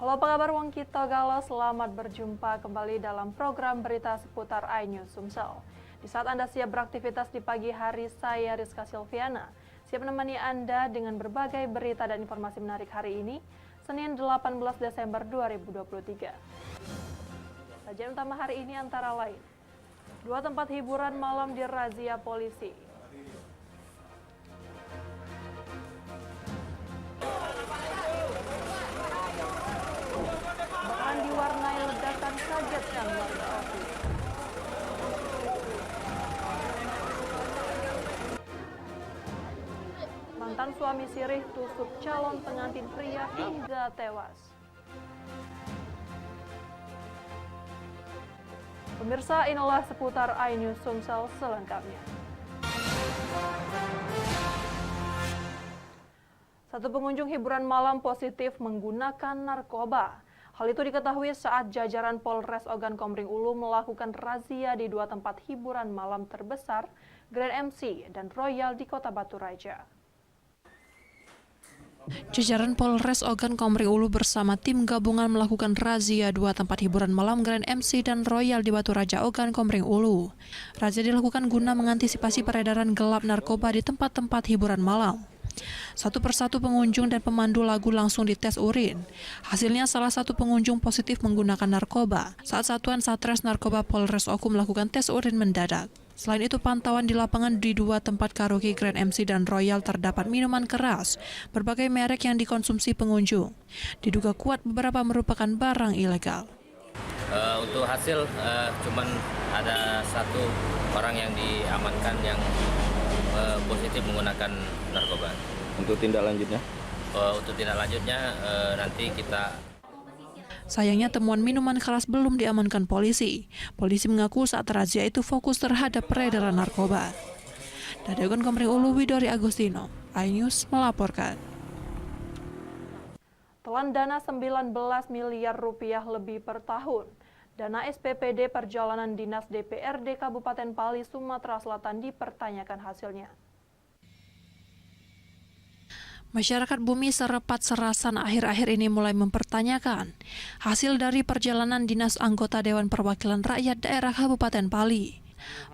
Halo, apa kabar Wong Kito Galo? Selamat berjumpa kembali dalam program berita seputar iNews Sumsel. Di saat Anda siap beraktivitas di pagi hari, saya Rizka Silviana siap menemani Anda dengan berbagai berita dan informasi menarik hari ini, Senin 18 Desember 2023. Sajian utama hari ini antara lain, 2 tempat hiburan malam dirazia polisi. Bahkan diwarnai ledakan kagetkan warga Oki. Mantan suami sirih tusuk calon pengantin pria hingga tewas. Pemirsa, inilah seputar iNews Sumsel selengkapnya. Satu pengunjung hiburan malam positif menggunakan narkoba. Hal itu diketahui saat jajaran Polres Ogan Komering Ulu melakukan razia di 2 tempat hiburan malam terbesar, Grand MC dan Royal di Kota Batu Raja. Jajaran Polres Ogan Komering Ulu bersama tim gabungan melakukan razia 2 tempat hiburan malam Grand MC dan Royal di Batu Raja, Ogan Komering Ulu. Razia dilakukan guna mengantisipasi peredaran gelap narkoba di tempat-tempat hiburan malam. Satu persatu pengunjung dan pemandu lagu langsung dites urin. Hasilnya salah satu pengunjung positif menggunakan narkoba. Saat Satuan Satres Narkoba Polres Oku melakukan tes urin mendadak. Selain itu, pantauan di lapangan di 2 tempat karaoke Grand MC dan Royal terdapat minuman keras, berbagai merek yang dikonsumsi pengunjung. Diduga kuat beberapa merupakan barang ilegal. Untuk hasil, cuman ada 1 orang yang diamankan yang positif menggunakan narkoba. Untuk tindak lanjutnya? Untuk tindak lanjutnya nanti kita... Sayangnya temuan minuman keras belum diamankan polisi. Polisi mengaku saat razia itu fokus terhadap peredaran narkoba. Dari Ogan Komering Ulu, Widori Agustino, iNews melaporkan. Telan dana 19 miliar rupiah lebih per tahun. Dana SPPD Perjalanan Dinas DPRD Kabupaten Pali, Sumatera Selatan dipertanyakan hasilnya. Masyarakat Bumi Serepat Serasan akhir-akhir ini mulai mempertanyakan hasil dari perjalanan dinas anggota Dewan Perwakilan Rakyat Daerah Kabupaten Pali.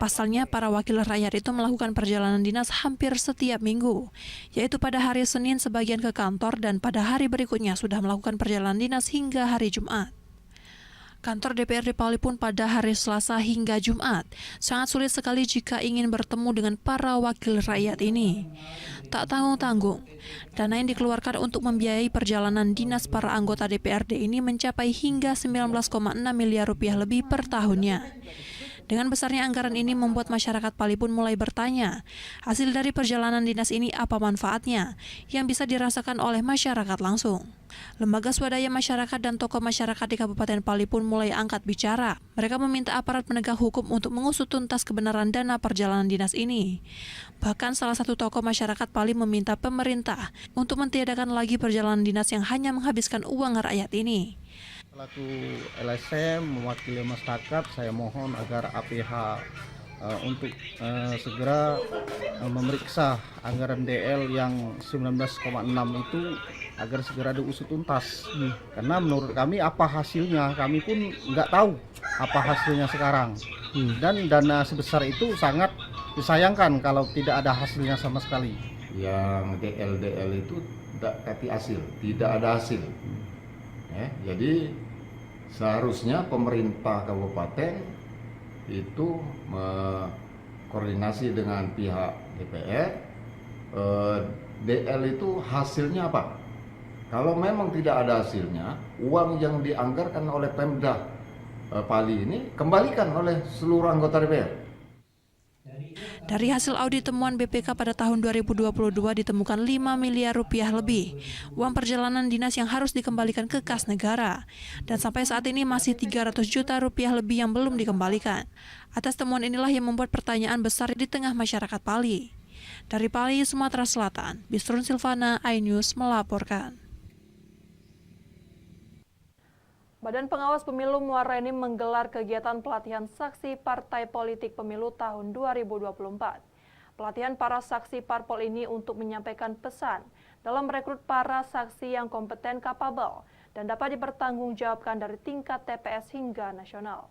Pasalnya, para wakil rakyat itu melakukan perjalanan dinas hampir setiap minggu, yaitu pada hari Senin sebagian ke kantor dan pada hari berikutnya sudah melakukan perjalanan dinas hingga hari Jumat. Kantor DPRD Pali pun pada hari Selasa hingga Jumat sangat sulit sekali jika ingin bertemu dengan para wakil rakyat ini. Tak tanggung-tanggung, dana yang dikeluarkan untuk membiayai perjalanan dinas para anggota DPRD ini mencapai hingga 19,6 miliar rupiah lebih per tahunnya. Dengan besarnya anggaran ini membuat masyarakat Pali pun mulai bertanya, hasil dari perjalanan dinas ini apa manfaatnya yang bisa dirasakan oleh masyarakat langsung. Lembaga swadaya masyarakat dan tokoh masyarakat di Kabupaten Pali pun mulai angkat bicara. Mereka meminta aparat penegak hukum untuk mengusut tuntas kebenaran dana perjalanan dinas ini. Bahkan salah satu tokoh masyarakat Pali meminta pemerintah untuk mentiadakan lagi perjalanan dinas yang hanya menghabiskan uang rakyat ini. Selaku LSM mewakili masyarakat, saya mohon agar APH untuk segera memeriksa anggaran DL yang 19,6 itu agar segera diusut tuntas. Karena menurut kami apa hasilnya, kami pun nggak tahu apa hasilnya sekarang. Dan dana sebesar itu sangat disayangkan kalau tidak ada hasilnya sama sekali. Yang DL itu tidak ada hasil. Jadi seharusnya pemerintah kabupaten itu koordinasi dengan pihak DPR. DL itu hasilnya apa? Kalau memang tidak ada hasilnya, uang yang dianggarkan oleh Pemda Pali ini kembalikan oleh seluruh anggota DPR. Dari hasil audit temuan BPK pada tahun 2022 ditemukan 5 miliar rupiah lebih uang perjalanan dinas yang harus dikembalikan ke kas negara. Dan sampai saat ini masih 300 juta rupiah lebih yang belum dikembalikan. Atas temuan inilah yang membuat pertanyaan besar di tengah masyarakat Pali. Dari Pali, Sumatera Selatan, Bisrun Silvana, iNews melaporkan. Badan Pengawas Pemilu Muara Enim menggelar kegiatan pelatihan saksi partai politik pemilu tahun 2024. Pelatihan para saksi parpol ini untuk menyampaikan pesan dalam merekrut para saksi yang kompeten, kapabel, dan dapat dipertanggungjawabkan dari tingkat TPS hingga nasional.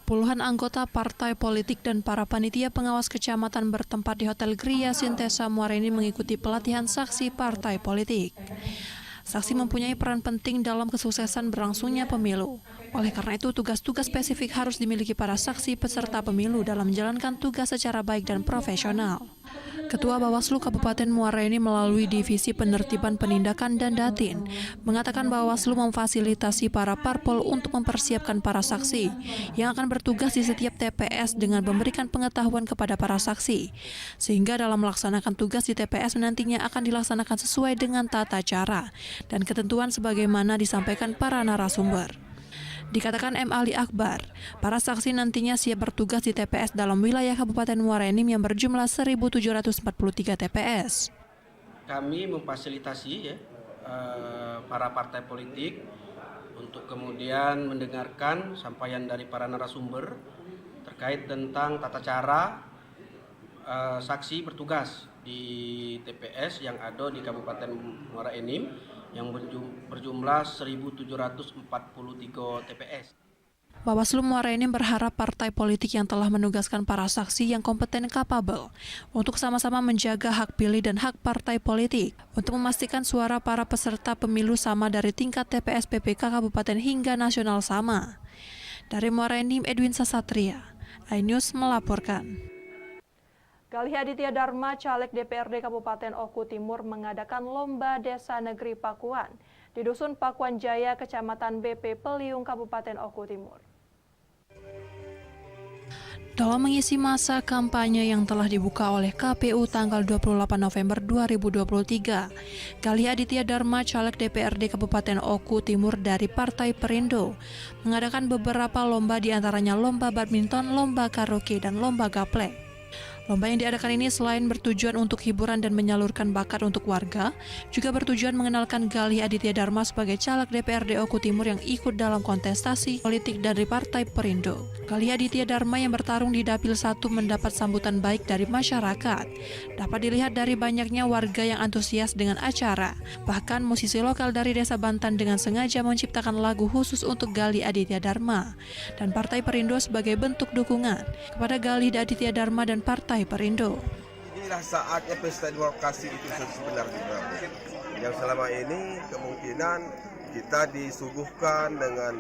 Puluhan anggota partai politik dan para panitia pengawas kecamatan bertempat di Hotel Gria Sintesa Muara ini mengikuti pelatihan saksi partai politik. Saksi mempunyai peran penting dalam kesuksesan berlangsungnya pemilu. Oleh karena itu, tugas-tugas spesifik harus dimiliki para saksi peserta pemilu dalam menjalankan tugas secara baik dan profesional. Ketua Bawaslu Kabupaten Muara ini melalui Divisi Penertiban Penindakan dan Datin mengatakan Bawaslu memfasilitasi para parpol untuk mempersiapkan para saksi yang akan bertugas di setiap TPS dengan memberikan pengetahuan kepada para saksi, sehingga dalam melaksanakan tugas di TPS nantinya akan dilaksanakan sesuai dengan tata cara dan ketentuan sebagaimana disampaikan para narasumber. Dikatakan M. Ali Akbar, para saksi nantinya siap bertugas di TPS dalam wilayah Kabupaten Muara Enim yang berjumlah 1.743 TPS. Kami memfasilitasi para partai politik untuk kemudian mendengarkan sampaian dari para narasumber terkait tentang tata cara saksi bertugas di TPS yang ada di Kabupaten Muara Enim yang berjumlah 1.743 TPS. Bawaslu Muara Enim berharap partai politik yang telah menugaskan para saksi yang kompeten kapabel untuk sama-sama menjaga hak pilih dan hak partai politik untuk memastikan suara para peserta pemilu sama dari tingkat TPS PPK Kabupaten hingga nasional sama. Dari Muara Enim, Edwin Sasatria, iNews melaporkan. Galih Aditya Dharma, caleg DPRD Kabupaten Oku Timur mengadakan Lomba Desa Negeri Pakuan di Dusun Pakuan Jaya, Kecamatan BP Peliung, Kabupaten Oku Timur. Dalam mengisi masa kampanye yang telah dibuka oleh KPU tanggal 28 November 2023, Galih Aditya Dharma, caleg DPRD Kabupaten Oku Timur dari Partai Perindo, mengadakan beberapa lomba diantaranya lomba badminton, lomba karaoke, dan lomba gaplek. Lomba yang diadakan ini selain bertujuan untuk hiburan dan menyalurkan bakat untuk warga, juga bertujuan mengenalkan Galih Aditya Dharma sebagai caleg DPRD Oku Timur yang ikut dalam kontestasi politik dari Partai Perindo. Galih Aditya Dharma yang bertarung di Dapil 1 mendapat sambutan baik dari masyarakat. Dapat dilihat dari banyaknya warga yang antusias dengan acara. Bahkan musisi lokal dari Desa Bantan dengan sengaja menciptakan lagu khusus untuk Galih Aditya Dharma dan Partai Perindo sebagai bentuk dukungan kepada Galih Aditya Dharma dan Partai Perindo. Inilah saatnya pesta demokrasi itu sebenarnya, yang selama ini kemungkinan kita disuguhkan dengan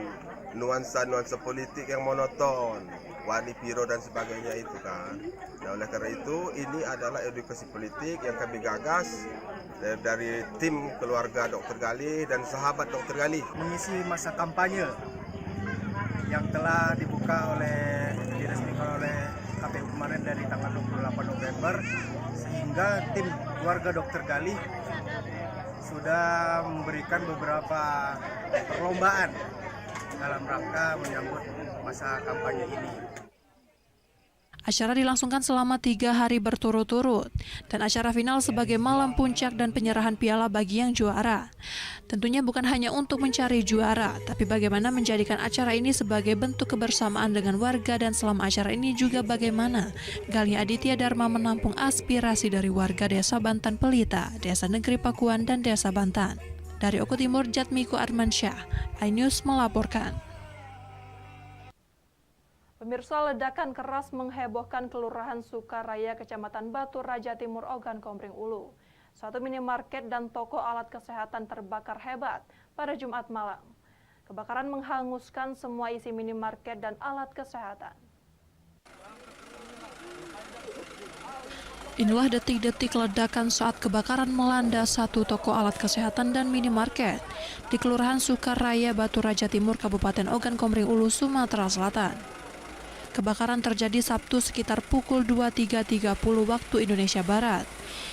nuansa-nuansa politik yang monoton, wani piro dan sebagainya itu kan. Nah, oleh karena itu ini adalah edukasi politik yang kami gagas dari tim keluarga Dr. Galih dan sahabat Dr. Galih. Mengisi masa kampanye yang telah dibuka diresmikan oleh KPU kemarin dari tanggal 28 November, sehingga tim keluarga Dr. Galih sudah memberikan beberapa perlombaan dalam rangka menyambut masa kampanye ini. Acara dilangsungkan selama 3 hari berturut-turut dan acara final sebagai malam puncak dan penyerahan piala bagi yang juara. Tentunya bukan hanya untuk mencari juara, tapi bagaimana menjadikan acara ini sebagai bentuk kebersamaan dengan warga, dan selama acara ini juga bagaimana Galih Aditya Dharma menampung aspirasi dari warga Desa Bantan Pelita, Desa Negeri Pakuan, dan Desa Bantan. Dari Oku Timur, Jatmiko Armansyah, iNews melaporkan. Pemirsa, ledakan keras menghebohkan Kelurahan Sukaraya, Kecamatan Batu Raja Timur, Ogan Komering Ulu. Suatu minimarket dan toko alat kesehatan terbakar hebat pada Jumat malam. Kebakaran menghanguskan semua isi minimarket dan alat kesehatan. Inilah detik-detik ledakan saat kebakaran melanda satu toko alat kesehatan dan minimarket di Kelurahan Sukaraya, Batu Raja Timur, Kabupaten Ogan Komering Ulu, Sumatera Selatan. Kebakaran terjadi Sabtu sekitar pukul 23.30 waktu Indonesia Barat,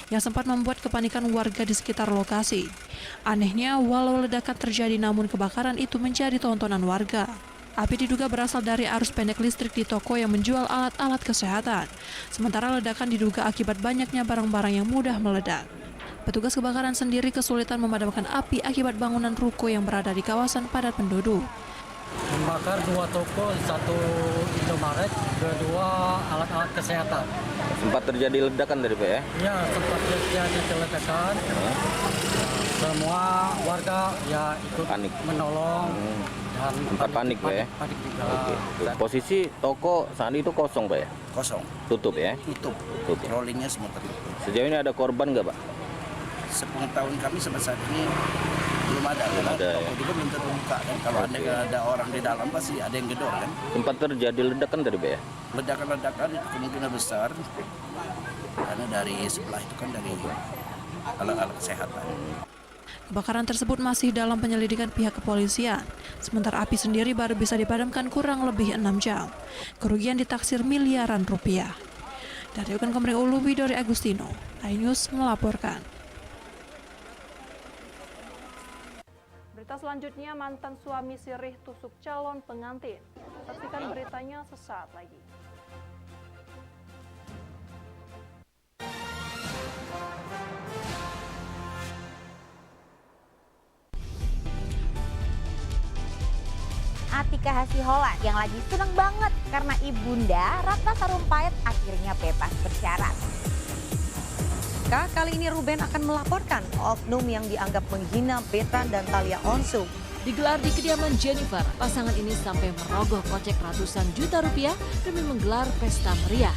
yang sempat membuat kepanikan warga di sekitar lokasi. Anehnya, walau ledakan terjadi namun kebakaran itu menjadi tontonan warga. Api diduga berasal dari arus pendek listrik di toko yang menjual alat-alat kesehatan, sementara ledakan diduga akibat banyaknya barang-barang yang mudah meledak. Petugas kebakaran sendiri kesulitan memadamkan api akibat bangunan ruko yang berada di kawasan padat penduduk. Membakar 2 toko, 1 Indomaret, 2 alat-alat kesehatan. Sempat terjadi ledakan dari Pak ya? Ya, sempat terjadi ledakan. semua warga ya ikut Panik. menolong dan Sempat panik, Pak, ya? Panik juga. Posisi toko saat itu kosong, Pak ya? Kosong, Tutup ya? tutup, Tutup. rollingnya semua tertutup. Sejauh ini ada korban nggak, Pak? Sepengetahuan kami sampai saat ini belum ada. Belum ada, ya. Toko juga belum terbuka dan kalau ada orang di dalam pasti ada yang gedor kan. Sempat terjadi ledakan tadi, Pak ya? Ledakan-ledakan itu kemungkinan besar karena dari sebelah itu kan dari alat-alat kesehatan. Kebakaran tersebut masih dalam penyelidikan pihak kepolisian. Sementara api sendiri baru bisa dipadamkan kurang lebih 6 jam. Kerugian ditaksir miliaran rupiah. Dari Ukan Komering Ulu, Widori Agustino, iNews melaporkan. Berita selanjutnya, mantan suami sirih tusuk calon pengantin. Saksikan beritanya sesaat lagi. Atika Hasiholan yang lagi seneng banget karena ibunda Ratna Sarumpait akhirnya bebas bersyarat. Kali ini Ruben akan melaporkan oknum yang dianggap menghina Betran dan Thalia Onsu. Digelar di kediaman Jennifer, pasangan ini sampai merogoh kocek ratusan juta rupiah demi menggelar pesta meriah.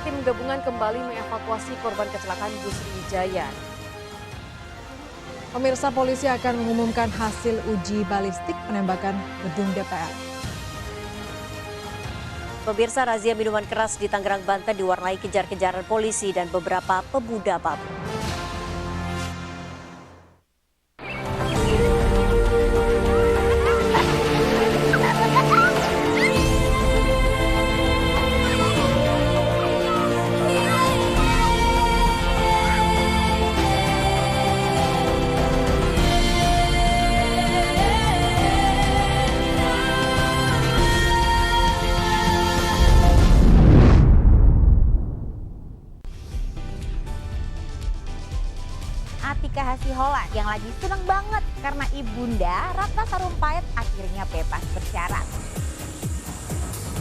Tim gabungan kembali mengevakuasi korban kecelakaan bus Sriwijaya. Pemirsa, polisi akan mengumumkan hasil uji balistik penembakan gedung DPR. Pemirsa, razia minuman keras di Tangerang, Banten diwarnai kejar-kejaran polisi dan beberapa pemuda mabuk. Atika Hasiholan yang lagi seneng banget karena ibunda Ratna Sarumpait akhirnya bebas bersyarat.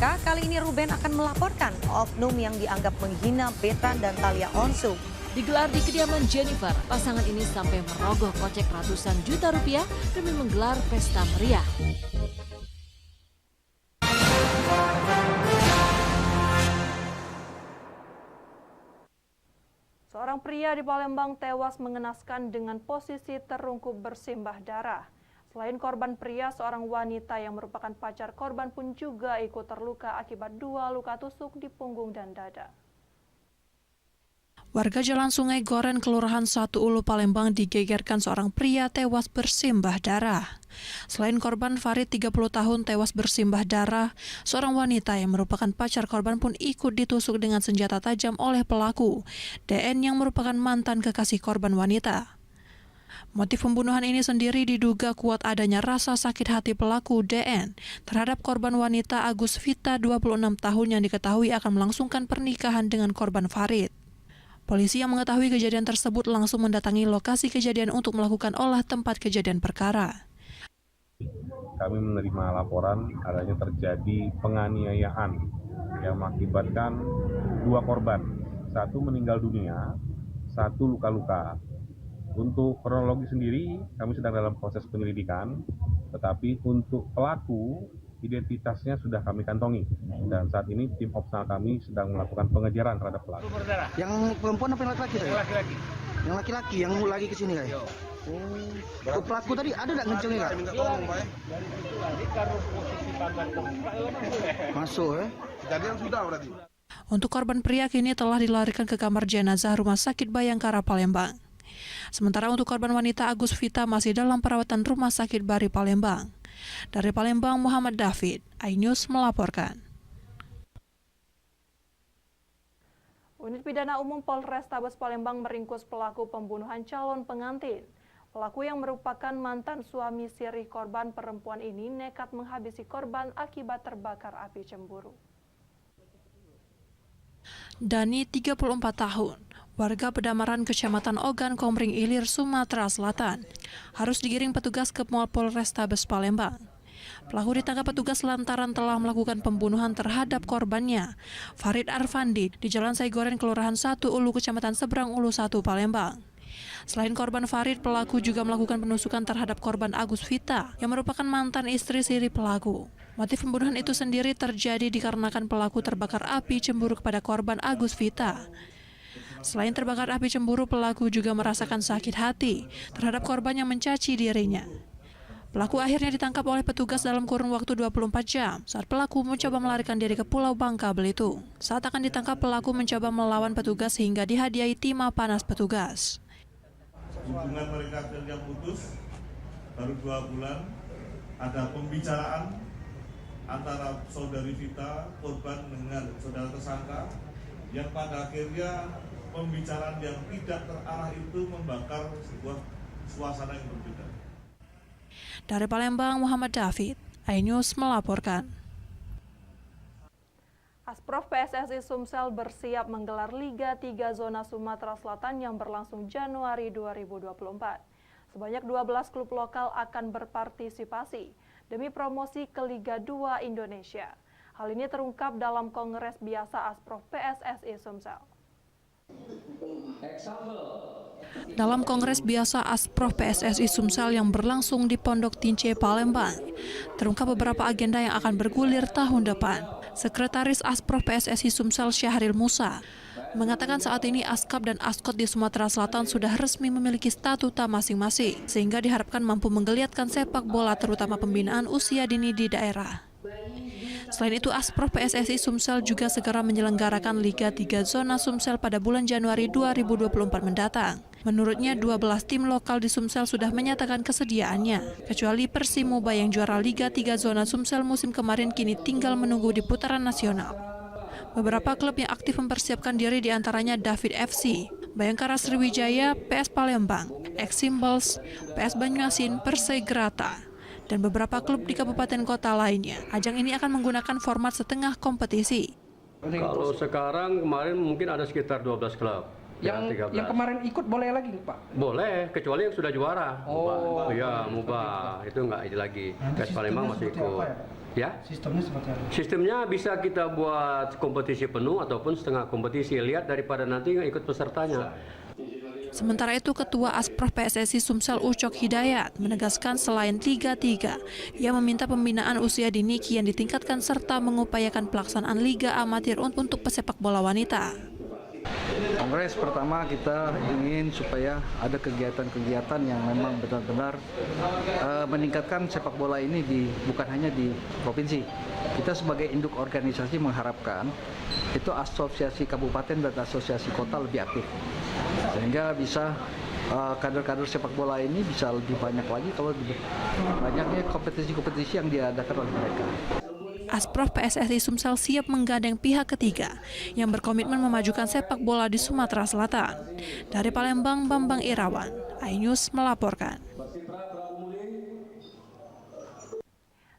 Kali ini Ruben akan melaporkan oknum yang dianggap menghina Betran dan Thalia Onsu. Digelar di kediaman Jennifer, pasangan ini sampai merogoh kocek ratusan juta rupiah demi menggelar pesta meriah. Seorang pria di Palembang tewas mengenaskan dengan posisi terungkup bersimbah darah. Selain korban pria, seorang wanita yang merupakan pacar korban pun juga ikut terluka akibat 2 luka tusuk di punggung dan dada. Warga Jalan Sungai Goren, Kelurahan 1 Ulu, Palembang digegerkan seorang pria tewas bersimbah darah. Selain korban Farid 30 tahun tewas bersimbah darah, seorang wanita yang merupakan pacar korban pun ikut ditusuk dengan senjata tajam oleh pelaku, DN yang merupakan mantan kekasih korban wanita. Motif pembunuhan ini sendiri diduga kuat adanya rasa sakit hati pelaku DN terhadap korban wanita Agus Vita 26 tahun yang diketahui akan melangsungkan pernikahan dengan korban Farid. Polisi yang mengetahui kejadian tersebut langsung mendatangi lokasi kejadian untuk melakukan olah tempat kejadian perkara. Kami menerima laporan adanya terjadi penganiayaan yang mengakibatkan 2 korban, 1 meninggal dunia, 1 luka-luka. Untuk kronologi sendiri kami sedang dalam proses penyelidikan, tetapi untuk pelaku identitasnya sudah kami kantongi dan saat ini tim opsional kami sedang melakukan pengejaran terhadap pelaku. Yang perempuan apa yang laki-laki? Yang laki-laki. Yang laki-laki yang lagi ke sini kayak. Oh, pelaku tadi ada nggak ngecelnya kak? Masuk ya? Kejadian sudah berarti. Untuk korban pria kini telah dilarikan ke kamar jenazah Rumah Sakit Bayangkara Palembang. Sementara untuk korban wanita Agus Vita masih dalam perawatan Rumah Sakit Bari Palembang. Dari Palembang, Muhammad David, iNews melaporkan. Unit Pidana Umum Polrestabes Palembang meringkus pelaku pembunuhan calon pengantin. Pelaku yang merupakan mantan suami sirih korban perempuan ini nekat menghabisi korban akibat terbakar api cemburu. Dani, 34 tahun, warga Pedamaran Kecamatan Ogan, Komering Ilir, Sumatera Selatan, harus digiring petugas ke Polrestabes Palembang. Pelaku ditangkap petugas lantaran telah melakukan pembunuhan terhadap korbannya, Farid Arfandi, di Jalan Saigoren, Kelurahan 1 Ulu, Kecamatan Seberang Ulu 1, Palembang. Selain korban Farid, pelaku juga melakukan penusukan terhadap korban Agus Vita, yang merupakan mantan istri siri pelaku. Motif pembunuhan itu sendiri terjadi dikarenakan pelaku terbakar api cemburu kepada korban Agus Vita. Selain terbakar api cemburu, pelaku juga merasakan sakit hati terhadap korban yang mencaci dirinya. Pelaku akhirnya ditangkap oleh petugas dalam kurun waktu 24 jam saat pelaku mencoba melarikan diri ke Pulau Bangka, Belitung. Saat akan ditangkap, pelaku mencoba melawan petugas hingga dihadiahi timah panas petugas. Hubungan mereka kerja putus baru 2 bulan, ada pembicaraan antara saudari Vita, korban dengan saudara tersangka, yang pada akhirnya pembicaraan yang tidak terarah itu membakar sebuah suasana yang berbeda. Dari Palembang, Muhammad David, iNews melaporkan. Asprof PSSI Sumsel bersiap menggelar Liga 3 Zona Sumatera Selatan yang berlangsung Januari 2024. Sebanyak 12 klub lokal akan berpartisipasi demi promosi ke Liga 2 Indonesia. Hal ini terungkap dalam Kongres Biasa Asprof PSSI Sumsel. Dalam Kongres Biasa Asprof PSSI Sumsel yang berlangsung di Pondok Tince, Palembang, terungkap beberapa agenda yang akan bergulir tahun depan. Sekretaris Asprof PSSI Sumsel Syahril Musa mengatakan saat ini Askap dan Askot di Sumatera Selatan sudah resmi memiliki statuta masing-masing, sehingga diharapkan mampu menggeliatkan sepak bola terutama pembinaan usia dini di daerah. Selain itu, Asprof PSSI Sumsel juga segera menyelenggarakan Liga 3 Zona Sumsel pada bulan Januari 2024 mendatang. Menurutnya, 12 tim lokal di Sumsel sudah menyatakan kesediaannya, kecuali Persimoba yang juara Liga 3 Zona Sumsel musim kemarin kini tinggal menunggu di putaran nasional. Beberapa klub yang aktif mempersiapkan diri diantaranya David FC, Bayangkara Sriwijaya, PS Palembang, Eximbals, PS Banyuasin, Persegrata, dan beberapa klub di kabupaten kota lainnya. Ajang ini akan menggunakan format setengah kompetisi. Kalau sekarang kemarin mungkin ada sekitar 12 klub. Yang kemarin ikut boleh lagi, Pak? Boleh, kecuali yang sudah juara. Oh, iya, mubah. Itu nggak lagi. PS Palembang masih ikut. Ya? Sistemnya seperti apa? Sistemnya bisa kita buat kompetisi penuh ataupun setengah kompetisi. Lihat daripada nanti yang ikut pesertanya. Sementara itu, Ketua Asprof PSSI Sumsel Ucok Hidayat menegaskan selain Liga 3, ia meminta pembinaan usia dini kian ditingkatkan serta mengupayakan pelaksanaan Liga Amatir untuk pesepak bola wanita. Kongres pertama kita ingin supaya ada kegiatan-kegiatan yang memang benar-benar meningkatkan sepak bola ini bukan hanya di provinsi. Kita sebagai induk organisasi mengharapkan itu asosiasi kabupaten dan asosiasi kota lebih aktif, sehingga bisa kader-kader sepak bola ini bisa lebih banyak lagi kalau banyaknya kompetisi-kompetisi yang diadakan oleh mereka. Asprof PSSI Sumsel siap menggandeng pihak ketiga yang berkomitmen memajukan sepak bola di Sumatera Selatan. Dari Palembang, Bambang Irawan, iNews melaporkan.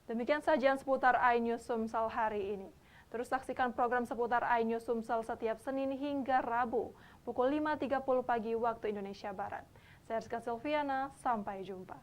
Demikian sajian seputar iNews Sumsel hari ini. Terus saksikan program seputar iNews Sumsel setiap Senin hingga Rabu, pukul 5.30 pagi waktu Indonesia Barat. Saya Rizka Silviana, sampai jumpa.